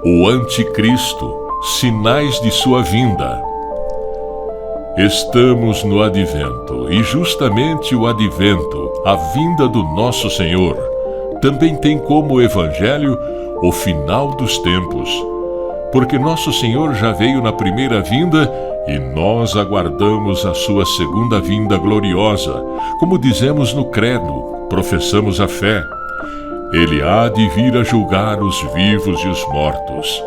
O Anticristo, sinais de sua vinda. Estamos no advento, e justamente o advento, a vinda do nosso Senhor, também tem como evangelho o final dos tempos, porque nosso Senhor já veio na primeira vinda e nós aguardamos a sua segunda vinda gloriosa, como dizemos no credo, professamos a fé. Ele há de vir a julgar os vivos e os mortos.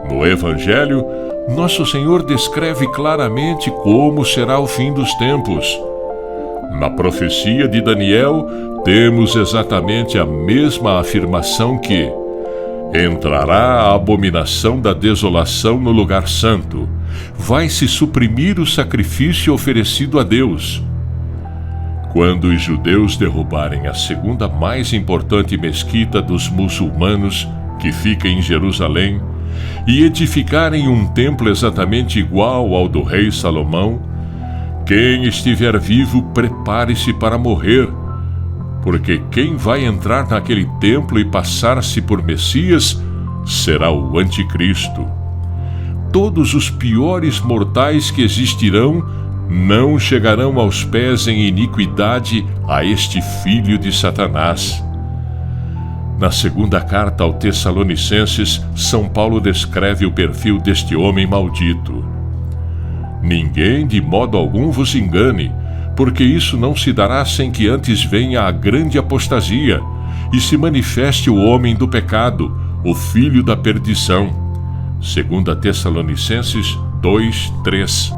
No Evangelho, nosso Senhor descreve claramente como será o fim dos tempos. Na profecia de Daniel, temos exatamente a mesma afirmação que entrará a abominação da desolação no lugar santo. Vai se suprimir o sacrifício oferecido a Deus. Quando os judeus derrubarem a segunda mais importante mesquita dos muçulmanos, que fica em Jerusalém, e edificarem um templo exatamente igual ao do rei Salomão, quem estiver vivo, prepare-se para morrer, porque quem vai entrar naquele templo e passar-se por Messias será o Anticristo. Todos os piores mortais que existirão não chegarão aos pés em iniquidade a este filho de Satanás. Na segunda carta aos Tessalonicenses, São Paulo descreve o perfil deste homem maldito. Ninguém de modo algum vos engane, porque isso não se dará sem que antes venha a grande apostasia e se manifeste o homem do pecado, o filho da perdição. 2 Tessalonicenses 2:3.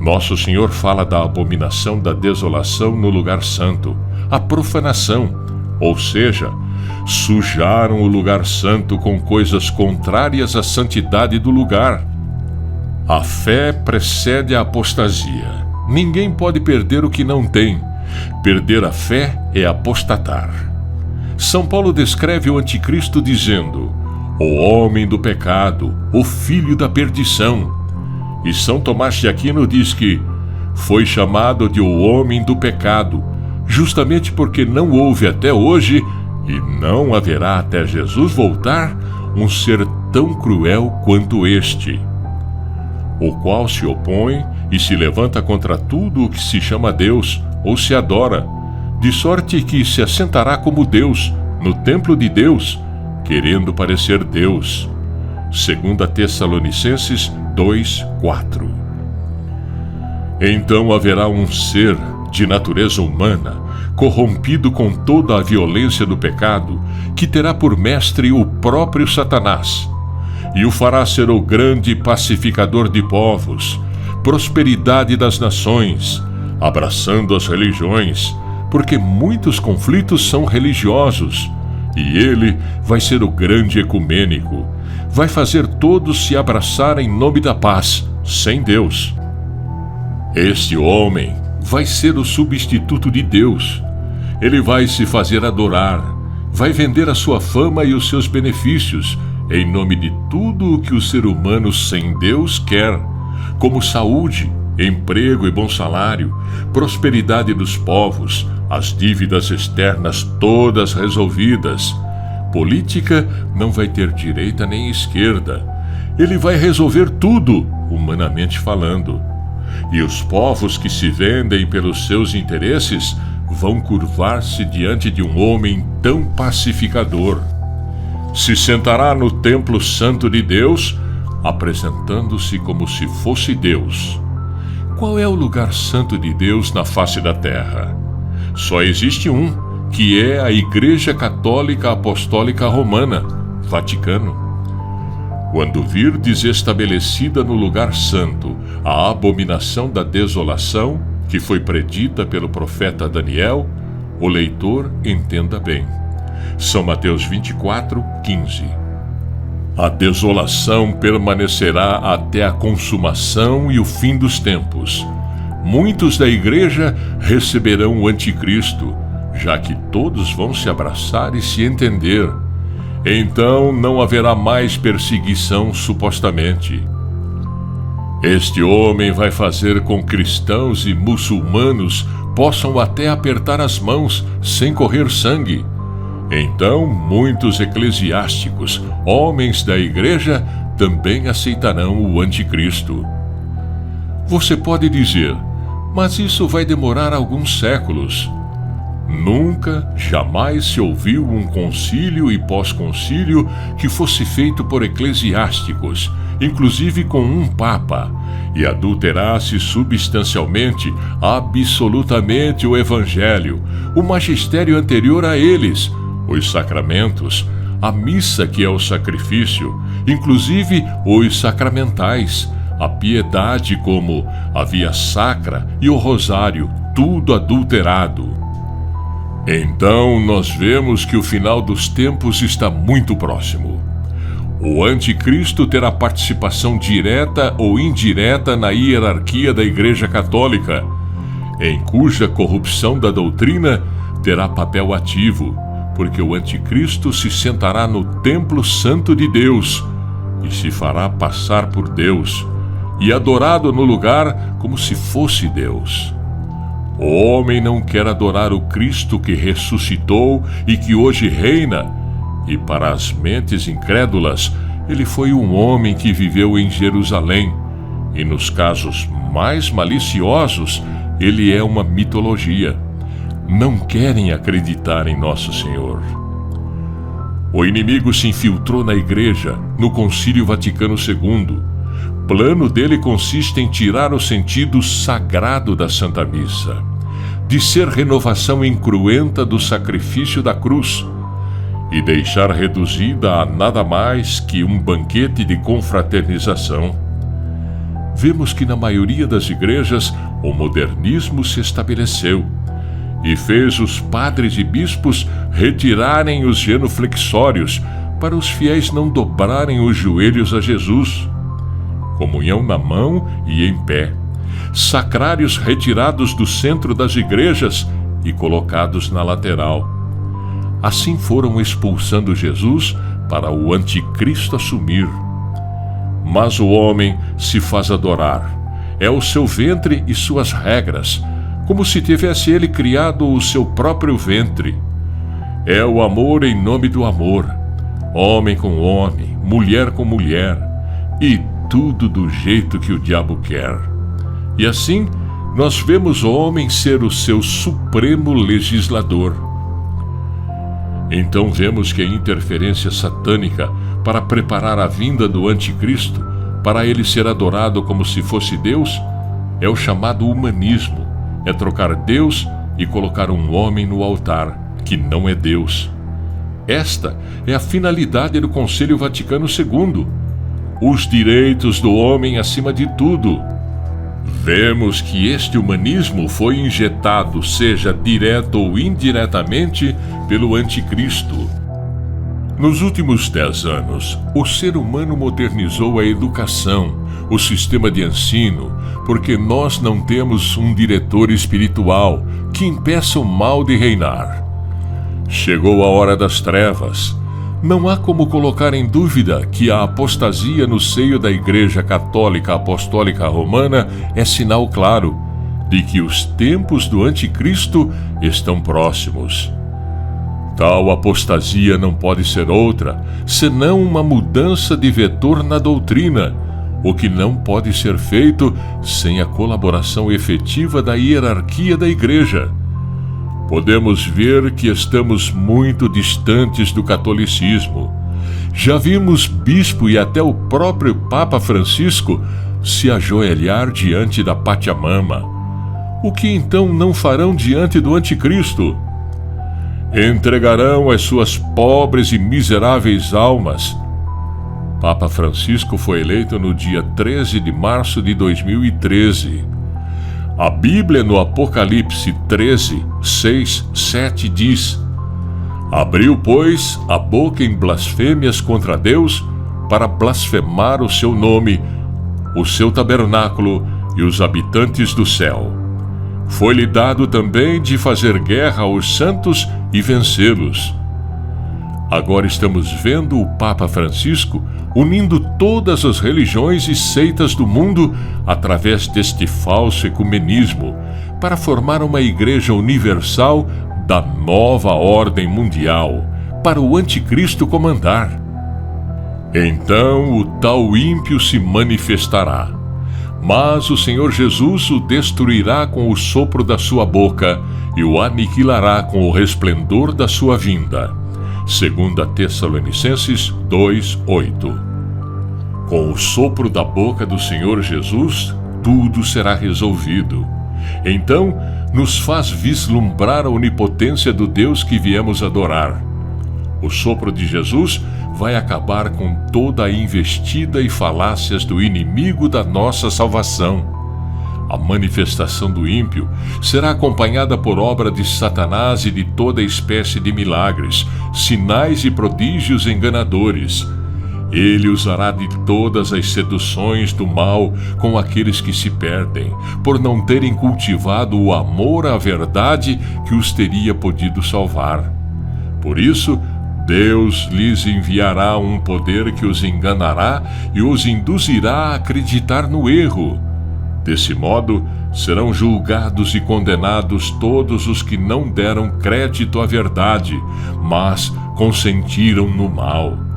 Nosso Senhor fala da abominação da desolação no lugar santo, a profanação, ou seja, sujaram o lugar santo com coisas contrárias à santidade do lugar. A fé precede a apostasia. Ninguém pode perder o que não tem. Perder a fé é apostatar. São Paulo descreve o anticristo dizendo: o homem do pecado, o filho da perdição. E São Tomás de Aquino diz que foi chamado de o homem do pecado, justamente porque não houve até hoje, e não haverá até Jesus voltar, um ser tão cruel quanto este, o qual se opõe e se levanta contra tudo o que se chama Deus ou se adora, de sorte que se assentará como Deus, no templo de Deus, querendo parecer Deus. 2 Tessalonicenses 2:4. Então haverá um ser de natureza humana, corrompido com toda a violência do pecado, que terá por mestre o próprio Satanás, e o fará ser o grande pacificador de povos, prosperidade das nações, abraçando as religiões, porque muitos conflitos são religiosos, e ele vai ser o grande ecumênico, vai fazer todos se abraçar em nome da paz, sem Deus. Este homem vai ser o substituto de Deus. Ele vai se fazer adorar, vai vender a sua fama e os seus benefícios, em nome de tudo o que o ser humano sem Deus quer, como saúde, emprego e bom salário, prosperidade dos povos, as dívidas externas todas resolvidas. Política não vai ter direita nem esquerda. Ele vai resolver tudo, humanamente falando. E os povos que se vendem pelos seus interesses vão curvar-se diante de um homem tão pacificador. Se sentará no templo santo de Deus, apresentando-se como se fosse Deus. Qual é o lugar santo de Deus na face da terra? Só existe um, que é a Igreja Católica Apostólica Romana, Vaticano. Quando vir desestabelecida no lugar santo a abominação da desolação, que foi predita pelo profeta Daniel, o leitor entenda bem. São Mateus 24:15. A desolação permanecerá até a consumação e o fim dos tempos. Muitos da igreja receberão o anticristo, já que todos vão se abraçar e se entender. Então não haverá mais perseguição, supostamente. Este homem vai fazer com que cristãos e muçulmanos possam até apertar as mãos sem correr sangue. Então muitos eclesiásticos, homens da igreja, também aceitarão o anticristo. Você pode dizer, mas isso vai demorar alguns séculos. Nunca, jamais se ouviu um concílio e pós-concílio que fosse feito por eclesiásticos, inclusive com um papa, e adulterasse substancialmente, absolutamente o evangelho, o magistério anterior a eles, os sacramentos, a missa que é o sacrifício, inclusive os sacramentais, a piedade como a via sacra e o rosário, tudo adulterado. Então nós vemos que o final dos tempos está muito próximo. O anticristo terá participação direta ou indireta na hierarquia da Igreja Católica, em cuja corrupção da doutrina terá papel ativo, porque o anticristo se sentará no templo santo de Deus e se fará passar por Deus, e adorado no lugar como se fosse Deus. O homem não quer adorar o Cristo que ressuscitou e que hoje reina, e para as mentes incrédulas, ele foi um homem que viveu em Jerusalém, e nos casos mais maliciosos, ele é uma mitologia. Não querem acreditar em Nosso Senhor. O inimigo se infiltrou na igreja, no Concílio Vaticano II. Plano dele consiste em tirar o sentido sagrado da Santa Missa, de ser renovação incruenta do sacrifício da cruz, e deixar reduzida a nada mais que um banquete de confraternização. Vemos que na maioria das igrejas o modernismo se estabeleceu e fez os padres e bispos retirarem os genuflexórios para os fiéis não dobrarem os joelhos a Jesus. Comunhão na mão e em pé, sacrários retirados do centro das igrejas e colocados na lateral. Assim foram expulsando Jesus para o anticristo assumir. Mas o homem se faz adorar. É o seu ventre e suas regras, como se tivesse ele criado o seu próprio ventre. É o amor em nome do amor, homem com homem, mulher com mulher, e tudo do jeito que o diabo quer. E assim, nós vemos o homem ser o seu supremo legislador. Então vemos que a interferência satânica para preparar a vinda do anticristo, para ele ser adorado como se fosse Deus, é o chamado humanismo, é trocar Deus e colocar um homem no altar, que não é Deus. Esta é a finalidade do Concílio Vaticano II, os direitos do homem acima de tudo. Vemos que este humanismo foi injetado, seja direto ou indiretamente, pelo anticristo. Nos últimos 10 anos, o ser humano modernizou a educação, o sistema de ensino, porque nós não temos um diretor espiritual que impeça o mal de reinar. Chegou a hora das trevas. Não há como colocar em dúvida que a apostasia no seio da Igreja Católica Apostólica Romana é sinal claro de que os tempos do anticristo estão próximos. Tal apostasia não pode ser outra, senão uma mudança de vetor na doutrina, o que não pode ser feito sem a colaboração efetiva da hierarquia da Igreja. Podemos ver que estamos muito distantes do catolicismo. Já vimos bispo e até o próprio Papa Francisco se ajoelhar diante da Pachamama. O que então não farão diante do anticristo? Entregarão as suas pobres e miseráveis almas. Papa Francisco foi eleito no dia 13 de março de 2013. A Bíblia no Apocalipse 13, 6, 7 diz: Abriu, pois, a boca em blasfêmias contra Deus, para blasfemar o seu nome, o seu tabernáculo e os habitantes do céu. Foi-lhe dado também de fazer guerra aos santos e vencê-los. Agora estamos vendo o Papa Francisco unindo todas as religiões e seitas do mundo através deste falso ecumenismo, para formar uma igreja universal da nova ordem mundial, para o anticristo comandar. Então o tal ímpio se manifestará, mas o Senhor Jesus o destruirá com o sopro da sua boca e o aniquilará com o resplendor da sua vinda. 2 Tessalonicenses 2:8. Com o sopro da boca do Senhor Jesus, tudo será resolvido. Então, nos faz vislumbrar a onipotência do Deus que viemos adorar. O sopro de Jesus vai acabar com toda a investida e falácias do inimigo da nossa salvação. A manifestação do ímpio será acompanhada por obra de Satanás e de toda espécie de milagres, sinais e prodígios enganadores. Ele usará de todas as seduções do mal com aqueles que se perdem, por não terem cultivado o amor à verdade que os teria podido salvar. Por isso, Deus lhes enviará um poder que os enganará e os induzirá a acreditar no erro. Desse modo, serão julgados e condenados todos os que não deram crédito à verdade, mas consentiram no mal.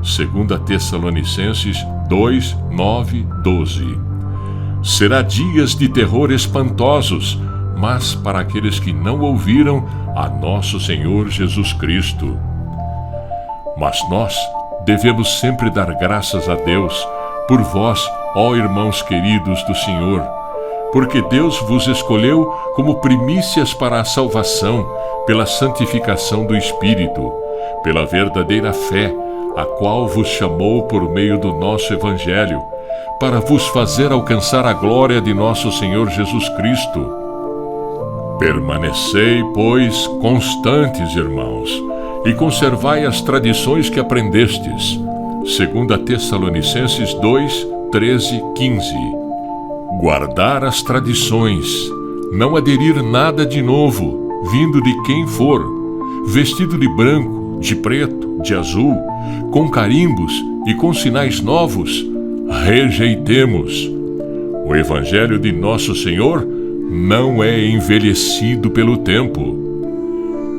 2 Tessalonicenses 2, 9, 12. Será dias de terror espantosos, mas para aqueles que não ouviram a nosso Senhor Jesus Cristo. Mas nós devemos sempre dar graças a Deus por vós, ó irmãos queridos do Senhor, porque Deus vos escolheu como primícias para a salvação, pela santificação do Espírito, pela verdadeira fé, a qual vos chamou por meio do nosso Evangelho, para vos fazer alcançar a glória de nosso Senhor Jesus Cristo. Permanecei, pois, constantes, irmãos, e conservai as tradições que aprendestes. 2 Tessalonicenses 2, 13, 15. Guardar as tradições, não aderir nada de novo, vindo de quem for, vestido de branco, de preto, de azul, com carimbos e com sinais novos, rejeitemos. O Evangelho de nosso Senhor não é envelhecido pelo tempo.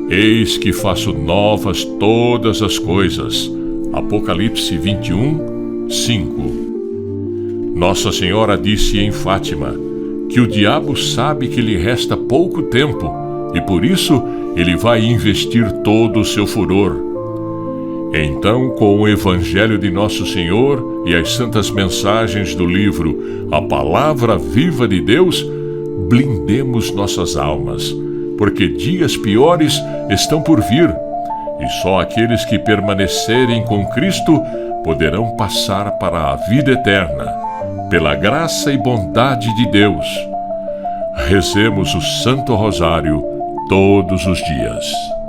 Eis que faço novas todas as coisas. Apocalipse 21, 5. Nossa Senhora disse em Fátima que o diabo sabe que lhe resta pouco tempo e por isso ele vai investir todo o seu furor. Então, com o Evangelho de Nosso Senhor e as santas mensagens do livro A Palavra Viva de Deus, blindemos nossas almas, porque dias piores estão por vir, e só aqueles que permanecerem com Cristo poderão passar para a vida eterna, pela graça e bondade de Deus. Rezemos o Santo Rosário todos os dias.